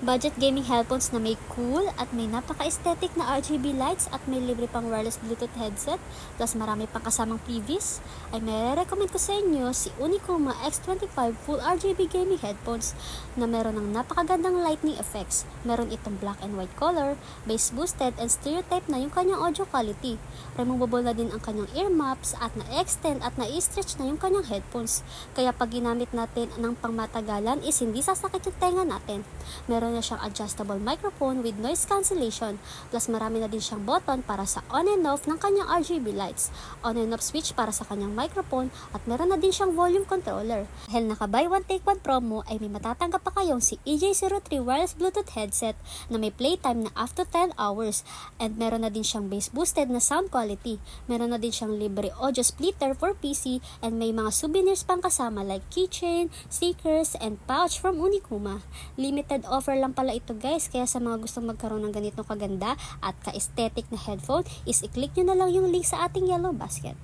Budget gaming headphones na may cool at may napaka-aesthetic na RGB lights at may libre pang wireless Bluetooth headset plus marami pang kasamang previous ay may-recommend ko sa inyo si Unicuma X25 Full RGB gaming headphones na meron ng napakagandang lightning effects. Meron itong black and white color, bass boosted and stereotype na yung kanyang audio quality. Removable na din ang kanyang ear muffs at na-extend at na-stretch na yung kanyang headphones. Kaya pag ginamit natin ng pangmatagalan is hindi sasakit yung tenga natin. Meron na siyang adjustable microphone with noise cancellation. Plus marami na din siyang button para sa on and off ng kanyang RGB lights. On and off switch para sa kanyang microphone at meron na din siyang volume controller. Dahil naka buy one take one promo ay may matatanggap pa kayong si EJ03 wireless Bluetooth headset na may playtime na up to 10 hours. And meron na din siyang bass boosted na sound quality. Meron na din siyang libre audio splitter for PC and may mga souvenirs pang kasama like keychain, stickers, and pouch from Unicuma. Limited offer lang pala ito guys, kaya sa mga gustong magkaroon ng ganitong kaganda at ka-aesthetic na headphone is i-click nyo na lang yung link sa ating yellow basket.